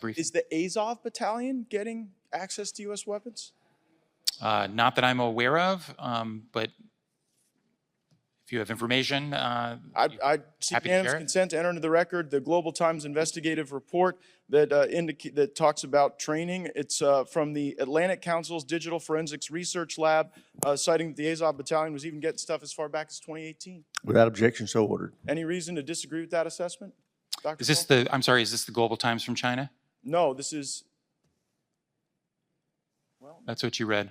Is the Azov battalion getting access to U.S. weapons? Not that I'm aware of, but if you have information, I seek happy to unanimous share it. consent to enter into the record the Global Times investigative report that that talks about training. It's from the Atlantic Council's Digital Forensics Research Lab, citing that the Azov battalion was even getting stuff as far back as 2018. Without objection, so ordered. Any reason to disagree with that assessment, Dr. Is this the, I'm sorry, is this the Global Times from China? No, this is, That's what you read.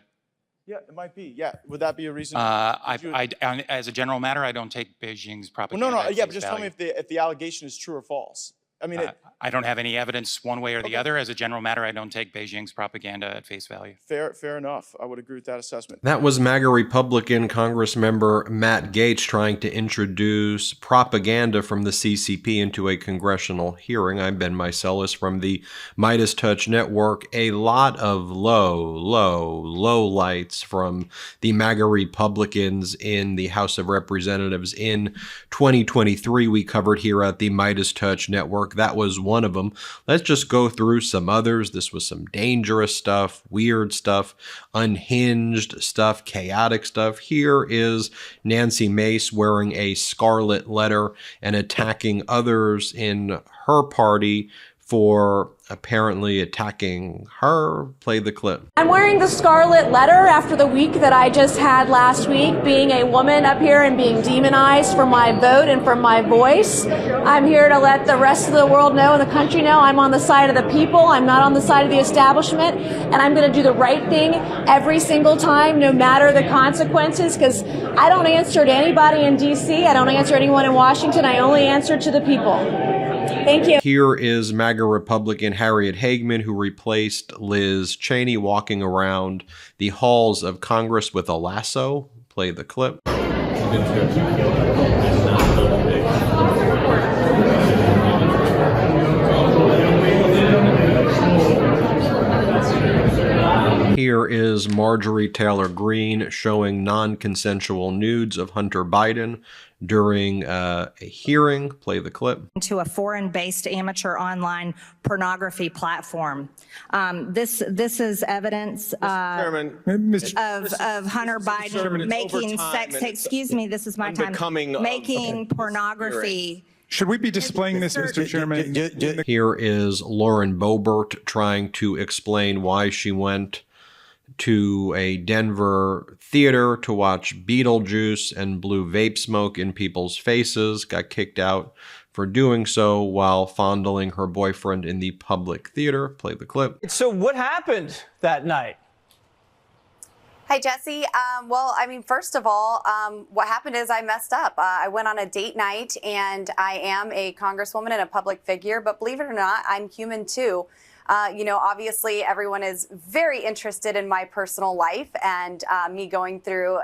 yeah, it might be. Yeah, would that be a reason? As a general matter, I don't take Beijing's propaganda. Well, no, at yeah, face but just tell me value. if the allegation is true or false. I mean, I don't have any evidence one way or the Okay. other. As a general matter, I don't take Beijing's propaganda at face value. fair enough. I would agree with that assessment. That was MAGA Republican Congress member Matt Gaetz trying to introduce propaganda from the CCP into a congressional hearing. I'm Ben Meiselas from the MeidasTouch Network. A lot of low lights from the MAGA Republicans in the House of Representatives in 2023 we covered here at the MeidasTouch Network. That was one of them. Let's just go through some others. This was some dangerous stuff, weird stuff, unhinged stuff, chaotic stuff. Here is Nancy Mace wearing a scarlet letter and attacking others in her party for apparently attacking her. Play the clip. I'm wearing the scarlet letter after the week that I just had last week, being a woman up here and being demonized for my vote and for my voice. I'm here to let the rest of the world know and the country know I'm on the side of the people. I'm not on the side of the establishment, and I'm going to do the right thing every single time, no matter the consequences, because I don't answer to anybody in D.C. I don't answer to anyone in Washington. I only answer to the people. Thank you. Here is MAGA Republican Harriet Hageman, who replaced Liz Cheney, walking around the halls of Congress with a lasso. Play the clip. Here is Marjorie Taylor Greene showing non-consensual nudes of Hunter Biden during a hearing. Play the clip. To a foreign-based amateur online pornography platform. This is evidence of Hunter Biden making sex. Excuse me, this is my time. Making pornography. Should we be displaying this, Mr. Chairman? Here is Lauren Boebert trying to explain why she went to a Denver theater to watch Beetlejuice and blew vape smoke in people's faces, got kicked out for doing so while fondling her boyfriend in the public theater. Play the clip. So what happened that night? Hi, Jesse. Well, I mean, first of all, what happened is I messed up. I went on a date night, and I am a congresswoman and a public figure, but believe it or not, I'm human too. You know, obviously everyone is very interested in my personal life and me going through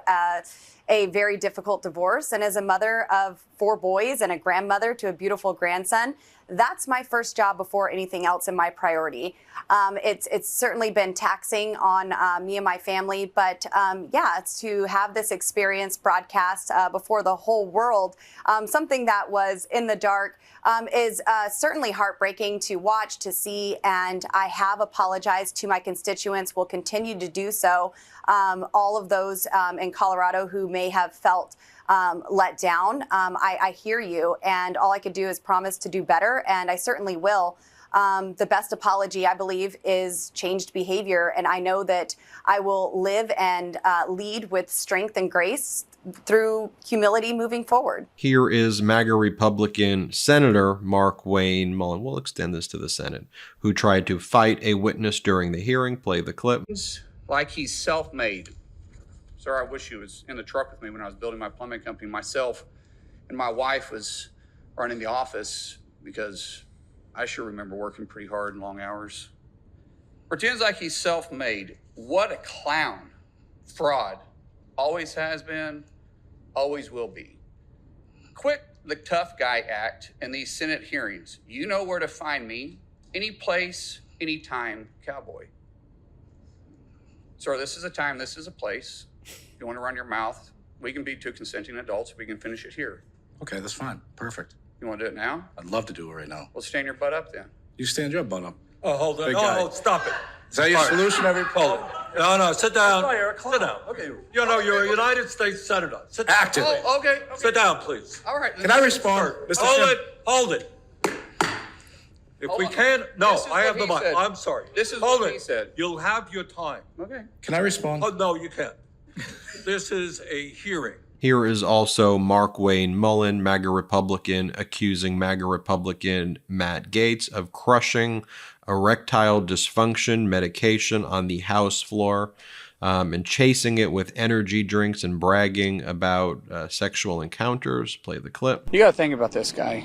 a very difficult divorce. And as a mother of 4 boys and a grandmother to a beautiful grandson, that's my first job before anything else in my priority. It's certainly been taxing on me and my family, but yeah, it's to have this experience broadcast before the whole world, something that was in the dark, is certainly heartbreaking to watch, to see, and I have apologized to my constituents, will continue to do so. All of those in Colorado who may have felt let down, I hear you, and all I could do is promise to do better, and I certainly will. The best apology, I believe, is changed behavior, and I know that I will live and lead with strength and grace through humility moving forward. Here is MAGA Republican Senator Mark Wayne Mullen. We'll extend this to the Senate, who tried to fight a witness during the hearing. Play the clip. Like he's self-made. Sir, I wish you was in the truck with me when I was building my plumbing company. Myself and my wife was running the office because I sure remember working pretty hard and long hours. Pretends like he's self-made. What a clown. Fraud. Always has been, always will be. Quit the tough guy act in these Senate hearings. You know where to find me. Any place, anytime, cowboy. Sir, this is a time, this is a place. If you want to run your mouth, we can be 2 consenting adults. We can finish it here. Okay, that's fine. Perfect. You want to do it now? I'd love to do it right now. Well, stand your butt up then. You stand your butt up. Oh, hold on. Big No, guy. hold, stop it. Is that your solution? Hold it. No, sit down. Sit down. Okay. You know, you're a United States Senator. Sit down. Active. Oh, okay. Sit down, please. All right. Can I respond? Mr. Hold Chairman? it. Hold it. If we on. can, no, This is I have what the he mic. said. I'm sorry. This is Hold what it. he said. You'll have your time. Okay. Can I respond? Oh, no, you can't. This is a hearing. Here is also Mark Wayne Mullen, MAGA Republican, accusing MAGA Republican Matt Gaetz of crushing erectile dysfunction medication on the House floor and chasing it with energy drinks and bragging about sexual encounters. Play the clip. You got to think about this guy.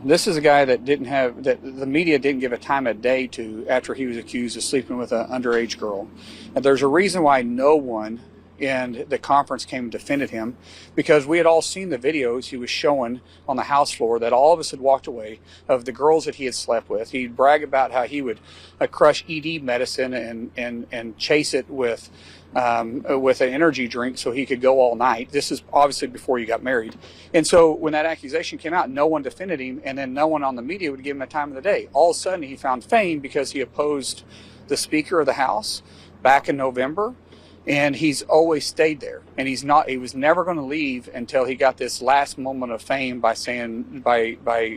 This is a guy that the media didn't give a time of day to after he was accused of sleeping with an underage girl. And there's a reason why no one in the conference came and defended him, because we had all seen the videos he was showing on the House floor that all of us had walked away of the girls that he had slept with. He'd brag about how he would crush ED medicine and chase it with an energy drink so he could go all night. This is obviously before he got married. And so when that accusation came out, no one defended him, and then no one on the media would give him a time of the day. All of a sudden he found fame because he opposed the Speaker of the House back in November. And he's always stayed there, and he was never going to leave until he got this last moment of fame by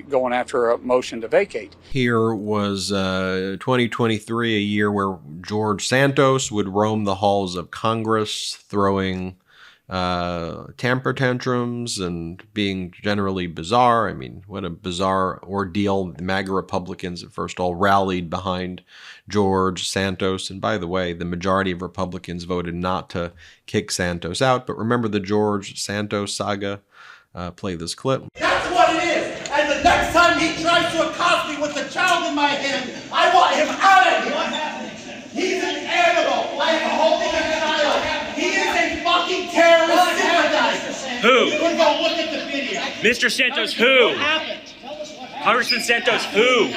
going after a motion to vacate. Here was 2023, a year where George Santos would roam the halls of Congress, throwing temper tantrums and being generally bizarre. I mean, what a bizarre ordeal. The MAGA Republicans at first all rallied behind George Santos. And by the way, the majority of Republicans voted not to kick Santos out. But remember the George Santos saga? Play this clip. That's what it is. And the next time he tries to accost me with a child in my hand, I want him out of here. He's an animal. I am holding a child. He is a fucking terrorist sympathizer. Who? You can go look at the video. Mr. Santos, who? What happened? Congressman Santos, who?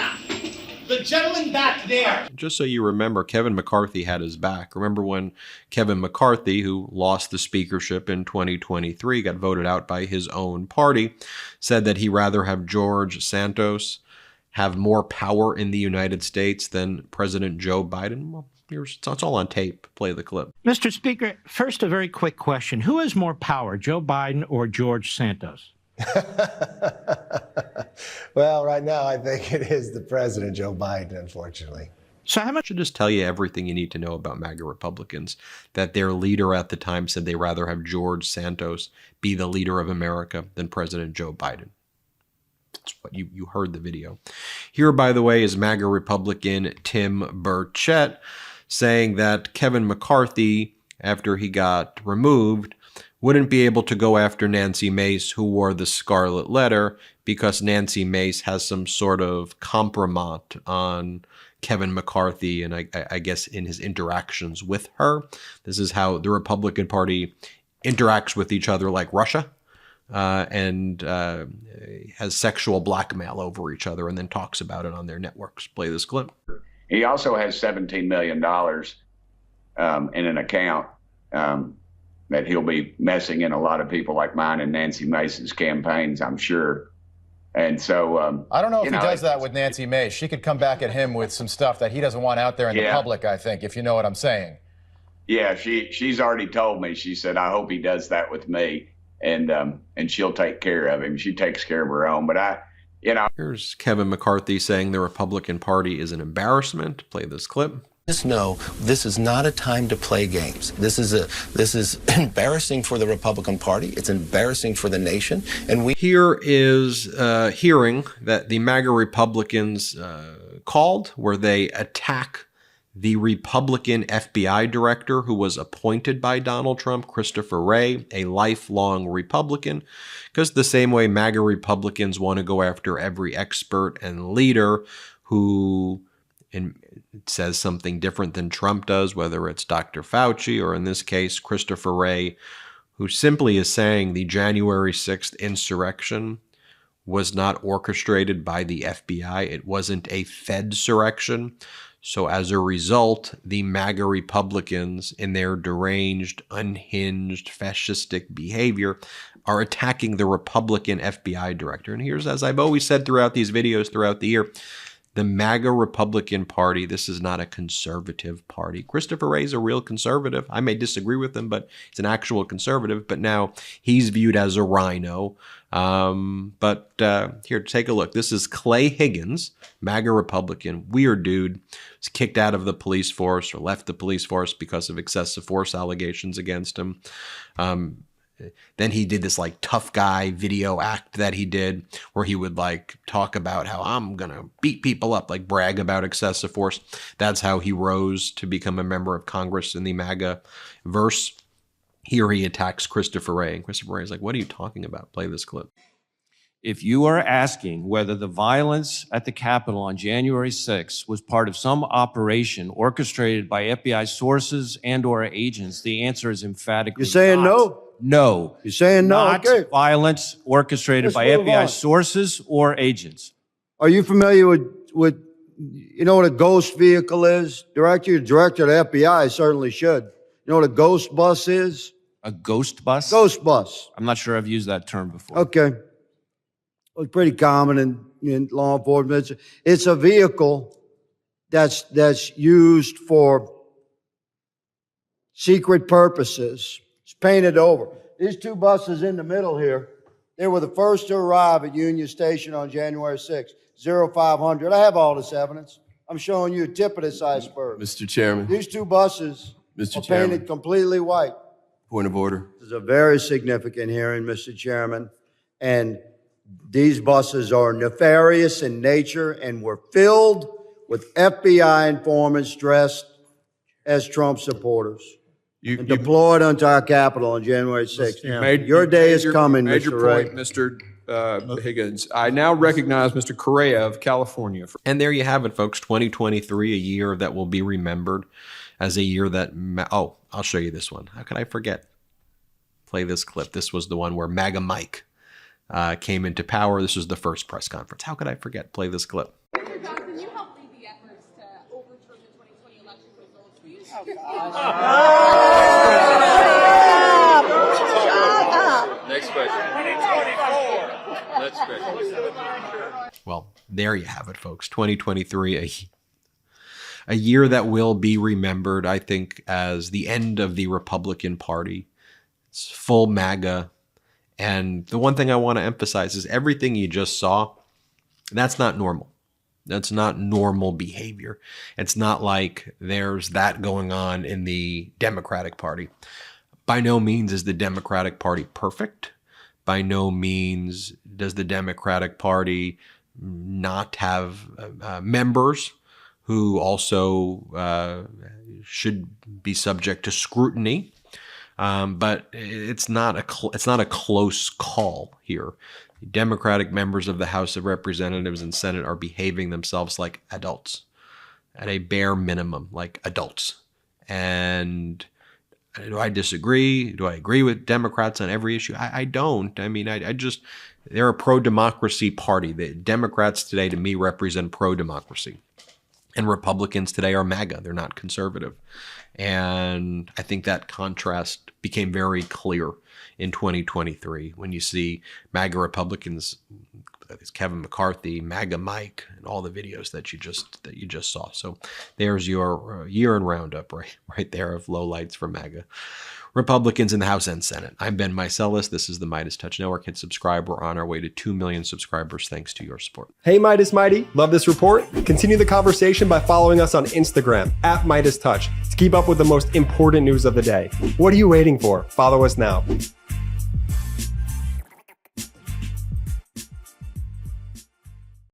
The gentleman back there. Just so you remember, Kevin McCarthy had his back. Remember when Kevin McCarthy, who lost the speakership in 2023, got voted out by his own party, said that he'd rather have George Santos have more power in the United States than President Joe Biden? Well, it's all on tape. Play the clip. Mr. Speaker, first a very quick question. Who has more power, Joe Biden or George Santos? Well, right now, I think it is the president, Joe Biden, unfortunately. So how much should just tell you everything you need to know about MAGA Republicans, that their leader at the time said they'd rather have George Santos be the leader of America than President Joe Biden. That's what you heard the video. Here, by the way, is MAGA Republican Tim Burchett saying that Kevin McCarthy, after he got removed, wouldn't be able to go after Nancy Mace, who wore the scarlet letter, because Nancy Mace has some sort of compromat on Kevin McCarthy, and I guess in his interactions with her. This is how the Republican Party interacts with each other, like Russia, and has sexual blackmail over each other and then talks about it on their networks. Play this clip. He also has $17 million in an account that he'll be messing in a lot of people like mine and Nancy Mace's campaigns, I'm sure. And so I don't know if he does that with Nancy Mace. She could come back at him with some stuff that he doesn't want out there in the public, I think, if you know what I'm saying. Yeah, she's already told me. She said, I hope he does that with me, and she'll take care of him. She takes care of her own. But Here's Kevin McCarthy saying the Republican Party is an embarrassment. Play this clip. Just know this is not a time to play games. This is embarrassing for the Republican Party. It's embarrassing for the nation. And Here is a hearing that the MAGA Republicans called, where they attack the Republican FBI director who was appointed by Donald Trump, Christopher Wray, a lifelong Republican, because the same way MAGA Republicans want to go after every expert and leader who it says something different than Trump does, whether it's Dr. Fauci or in this case, Christopher Wray, who simply is saying the January 6th insurrection was not orchestrated by the FBI. It wasn't a Fedsurrection. So as a result, the MAGA Republicans, in their deranged, unhinged, fascistic behavior, are attacking the Republican FBI director. And here's, as I've always said throughout these videos throughout the year, The MAGA Republican Party, this is not a conservative party. Christopher Wray is a real conservative. I may disagree with him, but he's an actual conservative. But now he's viewed as a rhino. Here, take a look. This is Clay Higgins, MAGA Republican, weird dude. Was kicked out of the police force or left the police force because of excessive force allegations against him. Then he did this like tough guy video act that he did where he would like talk about how I'm going to beat people up, like brag about excessive force. That's how he rose to become a member of Congress in the MAGA verse. Here he attacks Christopher Wray. And Christopher Wray is like, what are you talking about? Play this clip. If you are asking whether the violence at the Capitol on January 6th was part of some operation orchestrated by FBI sources and or agents, the answer is emphatically You're saying not. No. You're saying no? Not Okay. violence orchestrated by Let's move FBI on. sources or agents. Are you familiar with you know what a ghost vehicle is? Director of the FBI certainly should. You know what a ghost bus is? A ghost bus? Ghost bus. I'm not sure I've used that term before. Okay. It's pretty common in law enforcement. It's a vehicle that's used for secret purposes. It's painted over. These two buses in the middle here, they were the first to arrive at Union Station on January 6th, 0500. I have all this evidence. I'm showing you a tip of this iceberg. Mr. Chairman. These two buses Mr. are Chairman. painted completely white. Point of order. This is a very significant hearing, Mr. Chairman, and these buses are nefarious in nature and were filled with FBI informants dressed as Trump supporters and deployed onto our Capitol on January 6th. Your day is coming, Mr. Mr. Wray. Point, Mr. Higgins. I now recognize Mr. Correa of California. And there you have it, folks. 2023, a year that will be remembered as a year that... Oh, I'll show you this one. How could I forget? Play this clip. This was the one where MAGA Mike came into power. This was the first press conference. How could I forget? Play this clip. Mr. Johnson, you helped lead the efforts to overturn the 2020 election results. Will you Next question. Next question. Well, there you have it, folks. 2023, a year that will be remembered, I think, as the end of the Republican Party. It's full MAGA. And the one thing I want to emphasize is everything you just saw, that's not normal. That's not normal behavior. It's not like there's that going on in the Democratic Party. By no means is the Democratic Party perfect. By no means does the Democratic Party not have members who also should be subject to scrutiny. But it's not a close call here. Democratic members of the House of Representatives and Senate are behaving themselves like adults, at a bare minimum, like adults. And do I disagree? Do I agree with Democrats on every issue? I don't. I mean, they're a pro-democracy party. The Democrats today, to me, represent pro-democracy. And Republicans today are MAGA. They're not conservative. And I think that contrast became very clear in 2023 when you see MAGA Republicans, Kevin McCarthy, MAGA Mike, and all the videos that you just saw. So there's your year in roundup right there of lowlights for MAGA Republicans in the House and Senate. I'm Ben Meiselas. This is the MeidasTouch Network. Hit subscribe. We're on our way to 2 million subscribers thanks to your support. Hey, Midas Mighty. Love this report? Continue the conversation by following us on Instagram @MeidasTouch to keep up with the most important news of the day. What are you waiting for? Follow us now.